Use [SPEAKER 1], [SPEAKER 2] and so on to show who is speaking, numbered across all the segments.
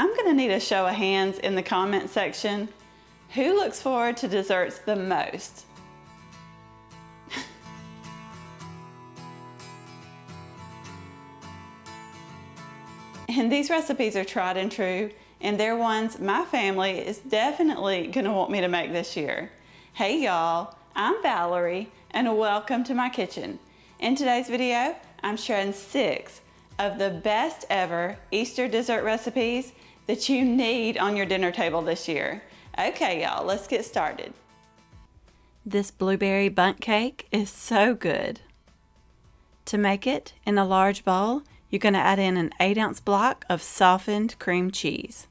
[SPEAKER 1] I'm gonna need a show of hands in the comment section. Who looks forward to desserts the most? And these recipes are tried and true, and they're ones my family is definitely gonna want me to make this year. Hey y'all, I'm Valerie, and welcome to my kitchen. In today's video, I'm sharing 6 of the best ever Easter dessert recipes that you need on your dinner table this year. Okay y'all, let's get started. This blueberry bundt cake is so good. To make it, in a large bowl, you're going to add in an 8-ounce block of softened cream cheese.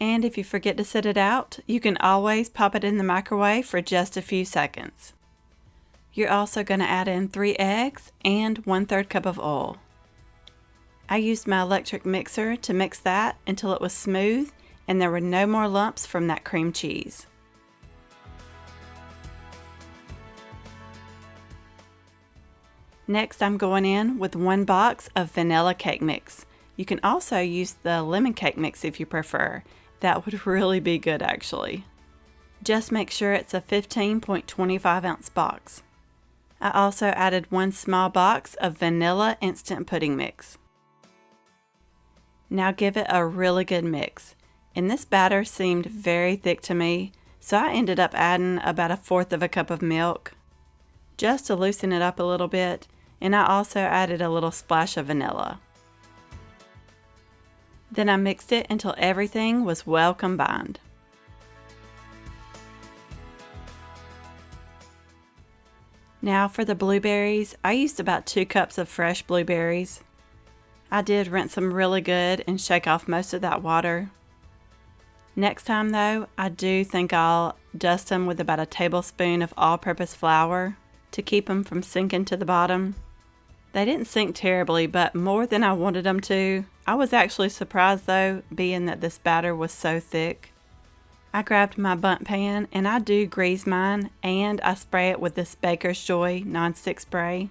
[SPEAKER 1] And if you forget to set it out, you can always pop it in the microwave for just a few seconds. You're also going to add in 3 eggs and 1/3 cup of oil. I used my electric mixer to mix that until it was smooth and there were no more lumps from that cream cheese. Next, I'm going in with 1 box of vanilla cake mix. You can also use the lemon cake mix if you prefer. That would really be good actually. Just make sure it's a 15.25 ounce box. I also added 1 small box of vanilla instant pudding mix. Now give it a really good mix. And this batter seemed very thick to me, so I ended up adding about 1/4 cup of milk just to loosen it up a little bit. And I also added a little splash of vanilla. Then I mixed it until everything was well combined. Now for the blueberries, I used about 2 cups of fresh blueberries. I did rinse them really good and shake off most of that water. Next time though, I do think I'll dust them with about a tablespoon of all-purpose flour to keep them from sinking to the bottom. They didn't sink terribly, but more than I wanted them to. I was actually surprised though, being that this batter was so thick. I grabbed my Bundt pan and I do grease mine, and I spray it with this Baker's Joy non-stick spray.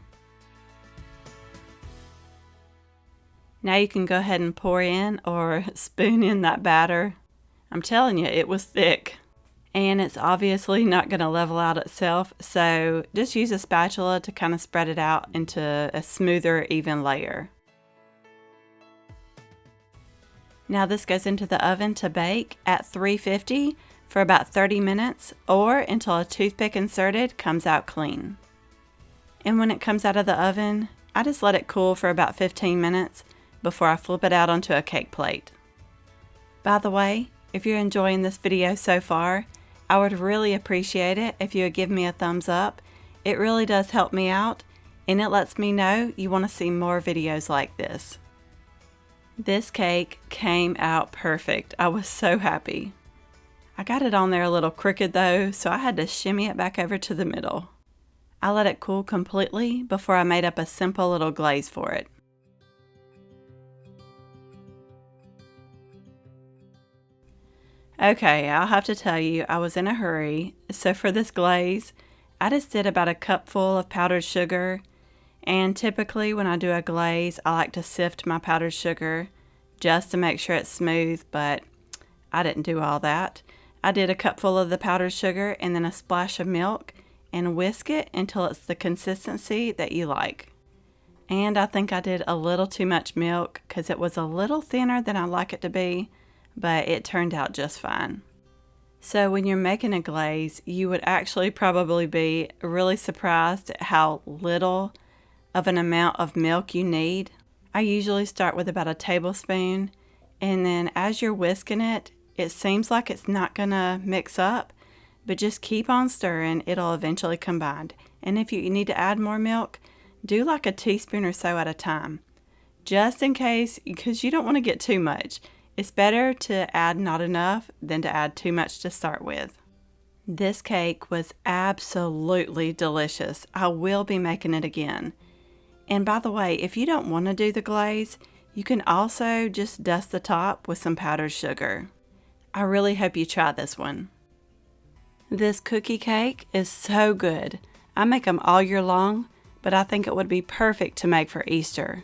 [SPEAKER 1] Now you can go ahead and pour in or spoon in that batter. I'm telling you, it was thick. And it's obviously not going to level out itself, so just use a spatula to kind of spread it out into a smoother, even layer. Now this goes into the oven to bake at 350 for about 30 minutes or until a toothpick inserted comes out clean. And when it comes out of the oven, I just let it cool for about 15 minutes before I flip it out onto a cake plate. By the way, if you're enjoying this video so far, I would really appreciate it if you would give me a thumbs up. It really does help me out, and it lets me know you want to see more videos like this. This cake came out perfect. I was so happy. I got it on there a little crooked though, so I had to shimmy it back over to the middle. I let it cool completely before I made up a simple little glaze for it. Okay, I'll have to tell you, I was in a hurry, so for this glaze, I just did about a cupful of powdered sugar, and typically when I do a glaze, I like to sift my powdered sugar just to make sure it's smooth, but I didn't do all that. I did a cupful of the powdered sugar and then a splash of milk, and whisk it until it's the consistency that you like. And I think I did a little too much milk because it was a little thinner than I like it to be, but it turned out just fine. So when you're making a glaze, you would actually probably be really surprised at how little of an amount of milk you need. I usually start with about a tablespoon, and then as you're whisking it, it seems like it's not gonna mix up, but just keep on stirring, it'll eventually combine. And if you need to add more milk, do like a teaspoon or so at a time, just in case, because you don't want to get too much. It's better to add not enough than to add too much to start with. This cake was absolutely delicious. I will be making it again. And by the way, if you don't want to do the glaze, you can also just dust the top with some powdered sugar. I really hope you try this one. This cookie cake is so good. I make them all year long, but I think it would be perfect to make for Easter.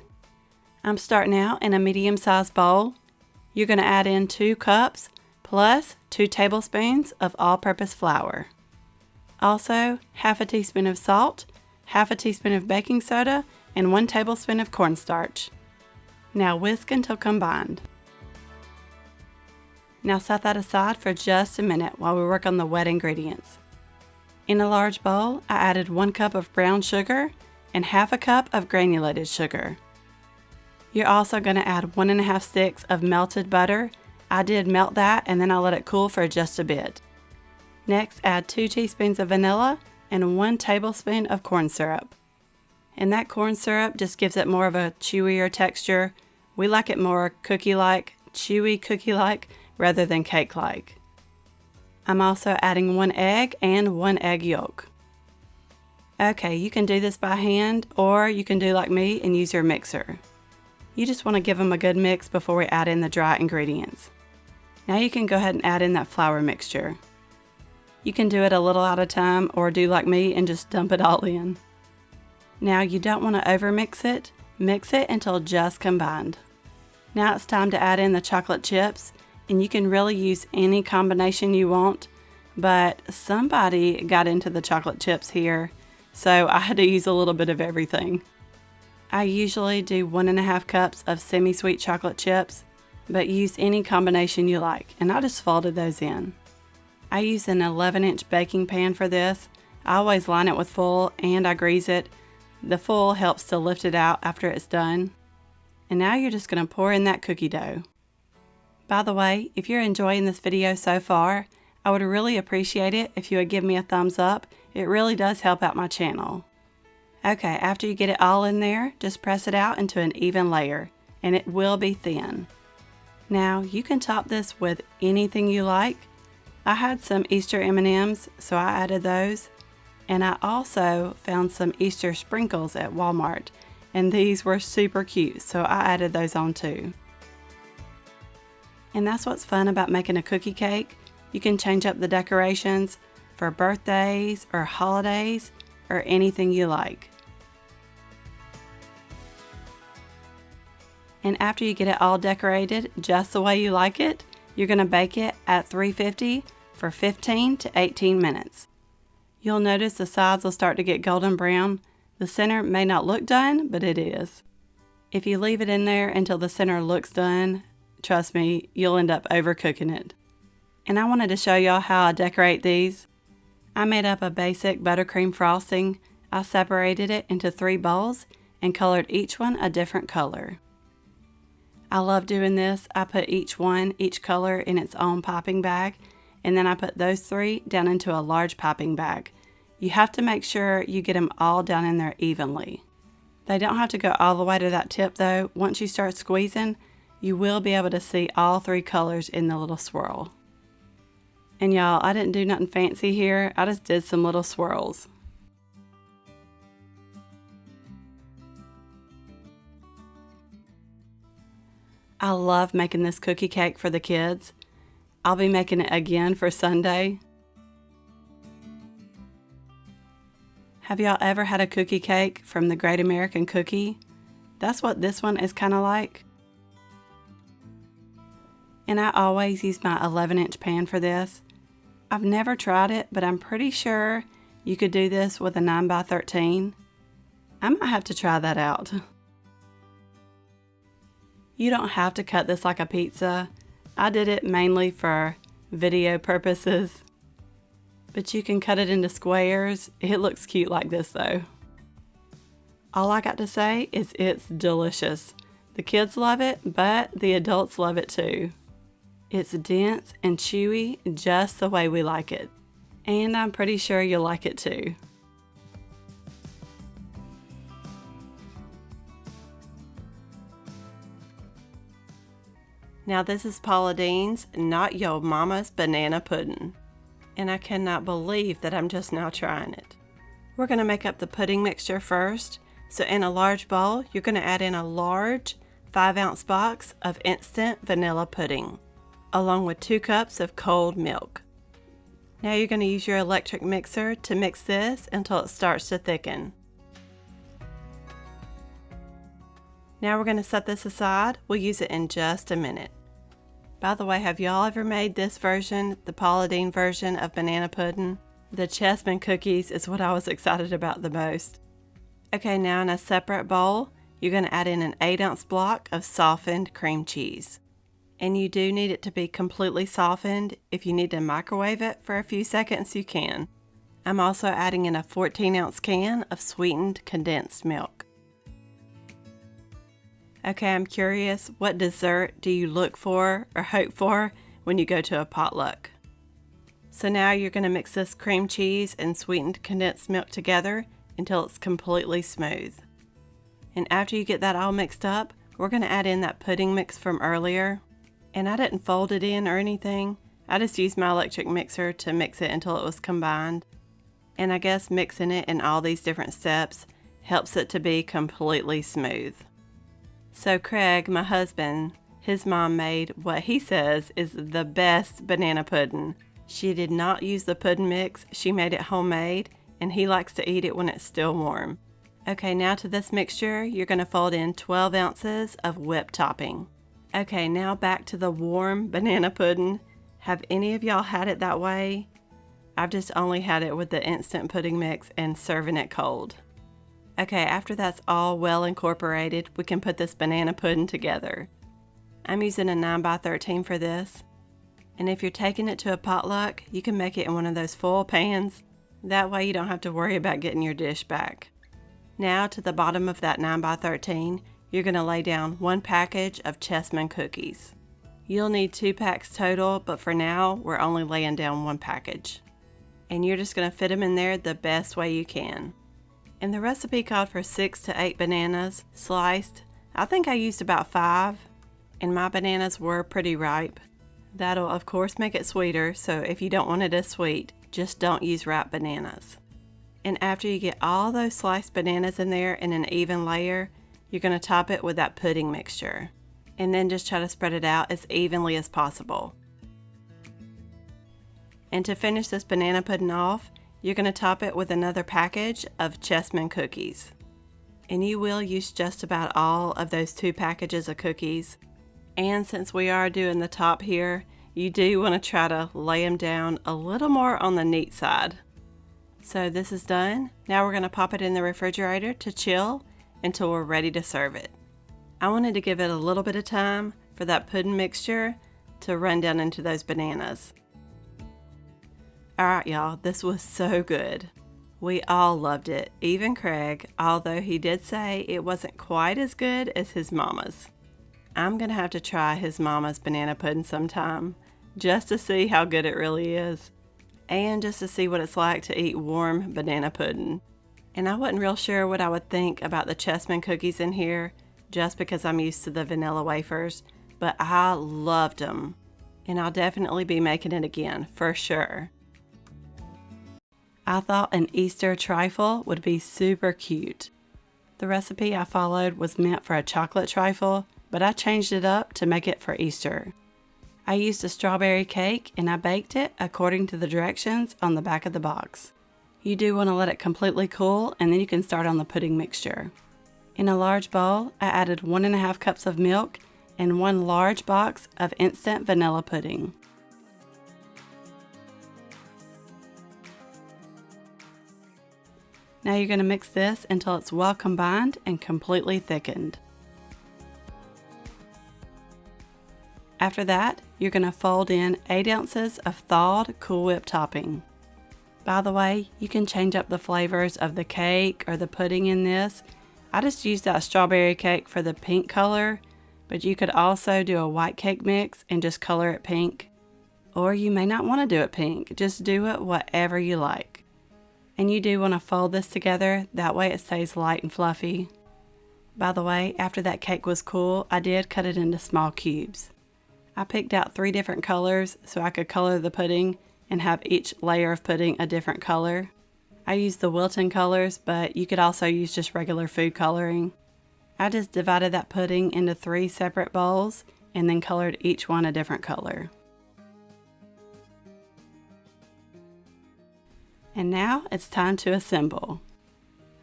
[SPEAKER 1] I'm starting out in a medium-sized bowl. You're going to add in 2 cups plus 2 tablespoons of all-purpose flour. Also, half a teaspoon of salt, half a teaspoon of baking soda, and 1 tablespoon of cornstarch. Now whisk until combined. Now set that aside for just a minute while we work on the wet ingredients. In a large bowl, I added 1 cup of brown sugar and half a cup of granulated sugar. You're also going to add 1½ sticks of melted butter. I did melt that and then I let it cool for just a bit. Next, add 2 teaspoons of vanilla and 1 tablespoon of corn syrup. And that corn syrup just gives it more of a chewier texture. We like it more cookie-like, chewy cookie-like, rather than cake-like. I'm also adding 1 egg and 1 egg yolk. Okay, you can do this by hand or you can do like me and use your mixer. You just want to give them a good mix before we add in the dry ingredients. Now you can go ahead and add in that flour mixture. You can do it a little at a time or do like me and just dump it all in. Now you don't want to overmix it. Mix it until just combined. Now it's time to add in the chocolate chips, and you can really use any combination you want, but somebody got into the chocolate chips here, so I had to use a little bit of everything. I usually do 1½ cups of semi-sweet chocolate chips, but use any combination you like, and I just folded those in. I use an 11-inch baking pan for this. I always line it with foil and I grease it. The foil helps to lift it out after it's done. And now you're just going to pour in that cookie dough. By the way, if you're enjoying this video so far, I would really appreciate it if you would give me a thumbs up. It really does help out my channel. Okay, after you get it all in there, just press it out into an even layer, and it will be thin. Now, you can top this with anything you like. I had some Easter M&Ms, so I added those. And I also found some Easter sprinkles at Walmart, and these were super cute, so I added those on too. And that's what's fun about making a cookie cake. You can change up the decorations for birthdays or holidays or anything you like. And after you get it all decorated just the way you like it, you're going to bake it at 350 for 15 to 18 minutes. You'll notice the sides will start to get golden brown. The center may not look done, but it is. If you leave it in there until the center looks done, trust me, you'll end up overcooking it. And I wanted to show y'all how I decorate these. I made up a basic buttercream frosting. I separated it into 3 bowls and colored each one a different color. I love doing this. I put each color in its own piping bag, and then I put those 3 down into a large piping bag. You have to make sure you get them all down in there evenly. They don't have to go all the way to that tip though. Once you start squeezing, you will be able to see all 3 colors in the little swirl. And y'all, I didn't do nothing fancy here. I just did some little swirls. I love making this cookie cake for the kids. I'll be making it again for Sunday. Have y'all ever had a cookie cake from the Great American Cookie? That's what this one is kind of like. And I always use my 11-inch pan for this. I've never tried it, but I'm pretty sure you could do this with a 9x13. I might have to try that out. You don't have to cut this like a pizza. I did it mainly for video purposes. But you can cut it into squares. It looks cute like this though. All I got to say is it's delicious. The kids love it, but the adults love it too. It's dense and chewy just the way we like it. And I'm pretty sure you'll like it too. Now this is Paula Deen's Not Yo Mama's Banana Pudding. And I cannot believe that I'm just now trying it. We're going to make up the pudding mixture first. So in a large bowl, you're going to add in a large 5-ounce box of instant vanilla pudding, along with 2 cups of cold milk. Now you're going to use your electric mixer to mix this until it starts to thicken. Now we're going to set this aside. We'll use it in just a minute. By the way, have y'all ever made this version, the Paula Deen version of banana pudding? The chessman cookies is what I was excited about the most. Okay, now in a separate bowl, you're going to add in an 8-ounce block of softened cream cheese. And you do need it to be completely softened. If you need to microwave it for a few seconds, you can. I'm also adding in a 14-ounce can of sweetened condensed milk. Okay, I'm curious, what dessert do you look for or hope for when you go to a potluck? So now you're going to mix this cream cheese and sweetened condensed milk together until it's completely smooth. And after you get that all mixed up, we're going to add in that pudding mix from earlier. And I didn't fold it in or anything. I just used my electric mixer to mix it until it was combined. And I guess mixing it in all these different steps helps it to be completely smooth. So Craig, my husband, his mom made what he says is the best banana pudding. She did not use the pudding mix, she made it homemade, and he likes to eat it when it's still warm. Okay, now to this mixture, you're going to fold in 12 ounces of whipped topping. Okay, now back to the warm banana pudding. Have any of y'all had it that way? I've just only had it with the instant pudding mix and serving it cold. Okay, after that's all well incorporated, we can put this banana pudding together. I'm using a 9x13 for this. And if you're taking it to a potluck, you can make it in one of those full pans. That way you don't have to worry about getting your dish back. Now to the bottom of that 9x13, you're going to lay down 1 package of chessman cookies. You'll need 2 packs total, but for now, we're only laying down 1 package. And you're just going to fit them in there the best way you can. And the recipe called for 6 to 8 bananas sliced. I think I used about 5, and my bananas were pretty ripe. That'll of course make it sweeter, so if you don't want it as sweet, just don't use ripe bananas. And after you get all those sliced bananas in there in an even layer, you're going to top it with that pudding mixture. And then just try to spread it out as evenly as possible. And to finish this banana pudding off, you're going to top it with another package of chessman cookies. And you will use just about all of those 2 packages of cookies. And since we are doing the top here, you do want to try to lay them down a little more on the neat side. So this is done. Now we're going to pop it in the refrigerator to chill until we're ready to serve it. I wanted to give it a little bit of time for that pudding mixture to run down into those bananas. Alright y'all, this was so good. We all loved it, even Craig, although he did say it wasn't quite as good as his mama's. I'm gonna have to try his mama's banana pudding sometime, just to see how good it really is, and just to see what it's like to eat warm banana pudding. And I wasn't real sure what I would think about the chessman cookies in here, just because I'm used to the vanilla wafers, but I loved them. And I'll definitely be making it again, for sure. I thought an Easter trifle would be super cute. The recipe I followed was meant for a chocolate trifle, but I changed it up to make it for Easter. I used a strawberry cake and I baked it according to the directions on the back of the box. You do want to let it completely cool and then you can start on the pudding mixture. In a large bowl, I added 1.5 cups of milk and 1 large box of instant vanilla pudding. Now you're going to mix this until it's well combined and completely thickened. After that, you're going to fold in 8 ounces of thawed Cool Whip topping. By the way, you can change up the flavors of the cake or the pudding in this. I just used that strawberry cake for the pink color, but you could also do a white cake mix and just color it pink. Or you may not want to do it pink, just do it whatever you like. And you do want to fold this together, that way it stays light and fluffy. By the way, after that cake was cool, I did cut it into small cubes. I picked out 3 different colors so I could color the pudding and have each layer of pudding a different color. I used the Wilton colors, but you could also use just regular food coloring. I just divided that pudding into 3 separate bowls and then colored each one a different color. And now it's time to assemble.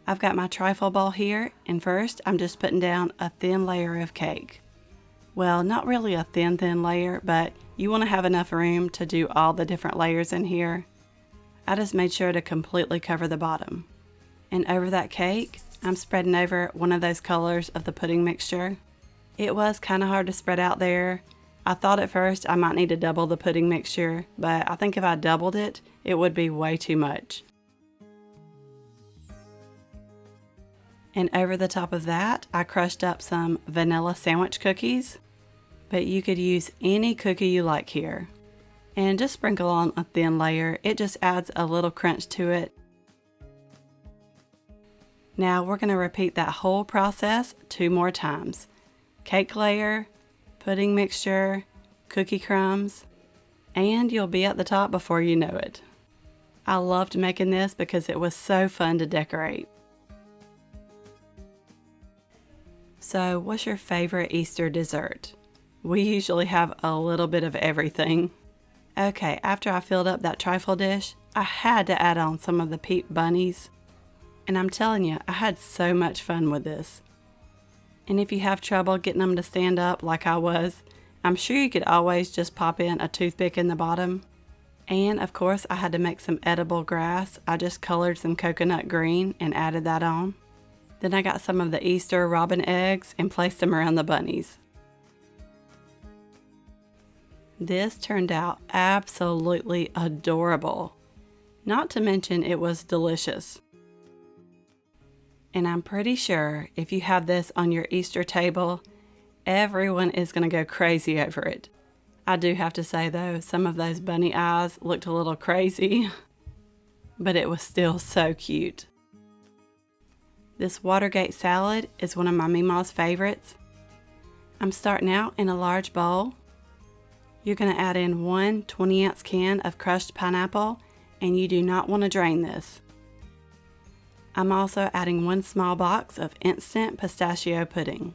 [SPEAKER 1] I've got my trifle bowl here, and first I'm just putting down a thin layer of cake. Well, not really a thin layer, but you want to have enough room to do all the different layers in here. I just made sure to completely cover the bottom. And over that cake, I'm spreading over one of those colors of the pudding mixture. It was kind of hard to spread out there. I thought at first I might need to double the pudding mixture, but I think if I doubled it, it would be way too much. And over the top of that, I crushed up some vanilla sandwich cookies, but you could use any cookie you like here. And just sprinkle on a thin layer, it just adds a little crunch to it. Now we're going to repeat that whole process 2 more times. Cake layer, pudding mixture, cookie crumbs, and you'll be at the top before you know it. I loved making this because it was so fun to decorate. So, what's your favorite Easter dessert? We usually have a little bit of everything. Okay, after I filled up that trifle dish, I had to add on some of the peep bunnies. And I'm telling you, I had so much fun with this. And if you have trouble getting them to stand up like I was, I'm sure you could always just pop in a toothpick in the bottom. And of course, I had to make some edible grass. I just colored some coconut green and added that on. Then I got some of the Easter robin eggs and placed them around the bunnies. This turned out absolutely adorable. Not to mention it was delicious. And I'm pretty sure if you have this on your Easter table, everyone is going to go crazy over it. I do have to say though, some of those bunny eyes looked a little crazy, but it was still so cute. This Watergate salad is one of my Mima's favorites. I'm starting out in a large bowl. You're going to add in 1 20-ounce can of crushed pineapple, and you do not want to drain this. I'm also adding 1 small box of instant pistachio pudding.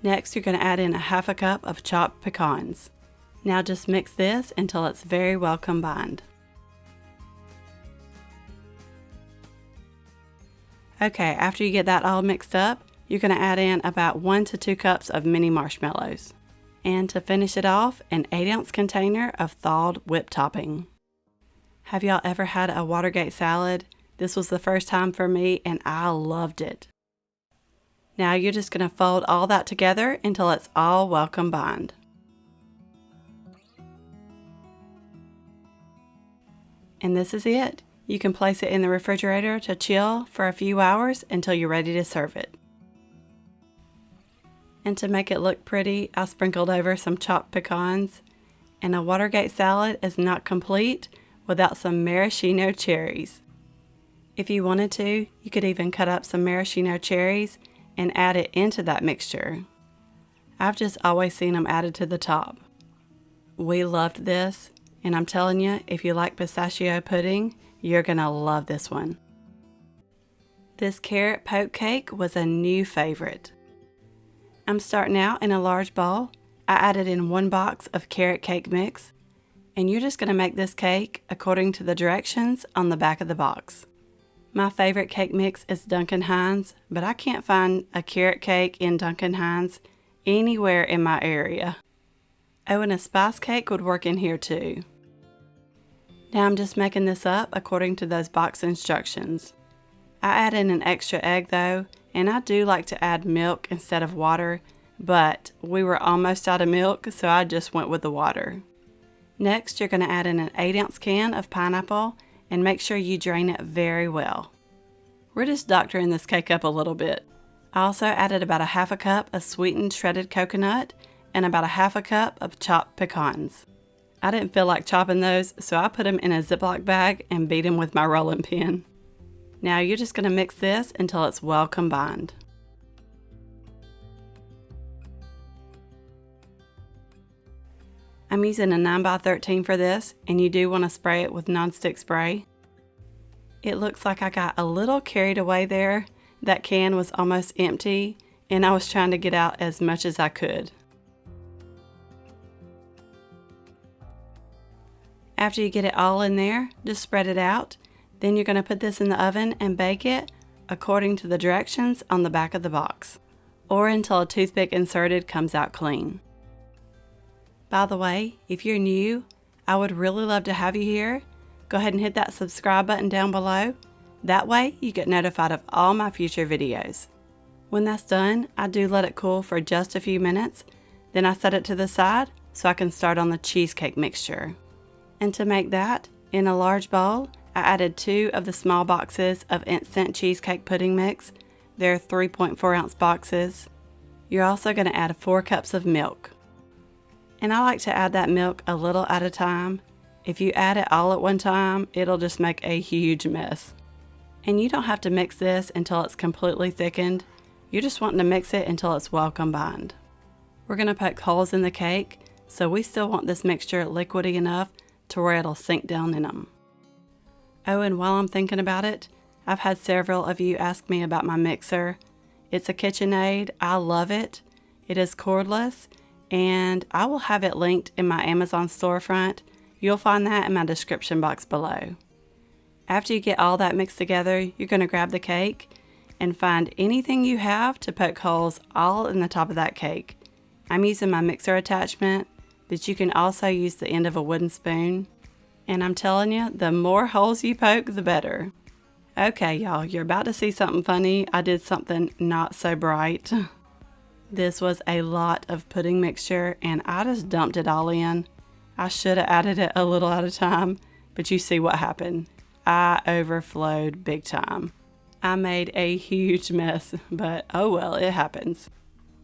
[SPEAKER 1] Next, you're going to add in a 1/2 cup of chopped pecans. Now just mix this until it's very well combined. Okay, after you get that all mixed up, you're going to add in about 1 to 2 cups of mini marshmallows. And to finish it off, an 8-ounce container of thawed whipped topping. Have y'all ever had a Watergate salad? This was the first time for me and I loved it. Now you're just going to fold all that together until it's all well combined. And this is it. You can place it in the refrigerator to chill for a few hours until you're ready to serve it. And to make it look pretty, I sprinkled over some chopped pecans. And a Watergate salad is not complete without some maraschino cherries. If you wanted to, you could even cut up some maraschino cherries and add it into that mixture. I've just always seen them added to the top. We loved this, and I'm telling you, if you like pistachio pudding, you're gonna love this one. This carrot poke cake was a new favorite. I'm starting out in a large bowl. I added in 1 box of carrot cake mix, and you're just gonna make this cake according to the directions on the back of the box. My favorite cake mix is Duncan Hines, but I can't find a carrot cake in Duncan Hines anywhere in my area. Oh, and a spice cake would work in here too. Now I'm just making this up according to those box instructions. I add in an extra egg though, and I do like to add milk instead of water, but we were almost out of milk, so I just went with the water. Next, you're going to add in an 8-ounce can of pineapple and make sure you drain it very well. We're just doctoring this cake up a little bit. I also added about a 1/2 cup of sweetened shredded coconut and about a 1/2 cup of chopped pecans. I didn't feel like chopping those, so I put them in a Ziploc bag and beat them with my rolling pin. Now you're just going to mix this until it's well combined. I'm using a 9x13 for this, and you do want to spray it with nonstick spray. It looks like I got a little carried away there. That can was almost empty, and I was trying to get out as much as I could. After you get it all in there, just spread it out. Then you're going to put this in the oven and bake it according to the directions on the back of the box, or until a toothpick inserted comes out clean. By the way, if you're new, I would really love to have you here. Go ahead and hit that subscribe button down below. That way you get notified of all my future videos. When that's done, I do let it cool for just a few minutes, then I set it to the side so I can start on the cheesecake mixture. And to make that, in a large bowl, I added 2 of the small boxes of instant cheesecake pudding mix. They're 3.4 ounce boxes. You're also going to add 4 cups of milk. And I like to add that milk a little at a time. If you add it all at one time, it'll just make a huge mess. And you don't have to mix this until it's completely thickened. You're just wanting to mix it until it's well combined. We're going to poke holes in the cake, so we still want this mixture liquidy enough to where it'll sink down in them. Oh, and while I'm thinking about it, I've had several of you ask me about my mixer. It's a KitchenAid. I love it. It is cordless, and I will have it linked in my Amazon storefront. You'll find that in my description box below. After you get all that mixed together, you're going to grab the cake and find anything you have to poke holes all in the top of that cake. I'm using my mixer attachment, but you can also use the end of a wooden spoon. And I'm telling you, the more holes you poke, the better. Okay, y'all, you're about to see something funny. I did something not so bright. This was a lot of pudding mixture, and I just dumped it all in. I should have added it a little at a time, but you see what happened. I overflowed big time. I made a huge mess, but oh well, it happens.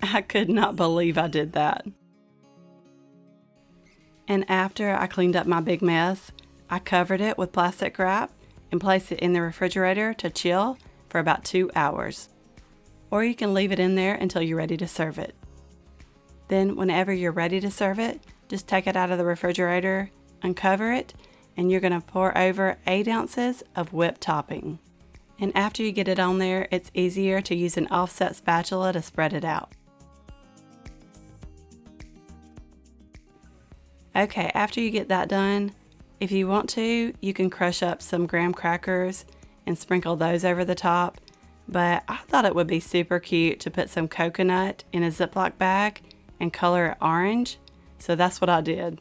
[SPEAKER 1] I could not believe I did that. And after I cleaned up my big mess, I covered it with plastic wrap and placed it in the refrigerator to chill for about 2 hours. Or you can leave it in there until you're ready to serve it. Then whenever you're ready to serve it, just take it out of the refrigerator, uncover it, and you're going to pour over 8 ounces of whipped topping. And after you get it on there, it's easier to use an offset spatula to spread it out. Okay, after you get that done, if you want to, you can crush up some graham crackers and sprinkle those over the top. But I thought it would be super cute to put some coconut in a Ziploc bag and color it orange. So that's what I did.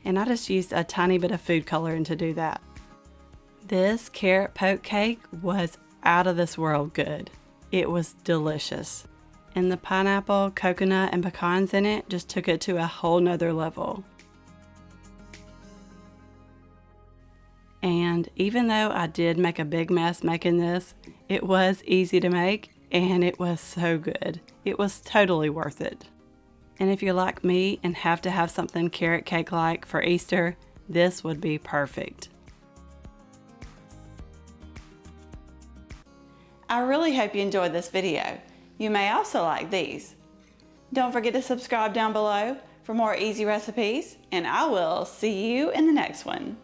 [SPEAKER 1] And I just used a tiny bit of food coloring to do that. This carrot poke cake was out of this world good. It was delicious. And the pineapple, coconut, and pecans in it just took it to a whole nother level. And even though I did make a big mess making this, it was easy to make and it was so good. It was totally worth it. And if you're like me and have to have something carrot cake-like for Easter, this would be perfect. I really hope you enjoyed this video. You may also like these. Don't forget to subscribe down below for more easy recipes, and I will see you in the next one.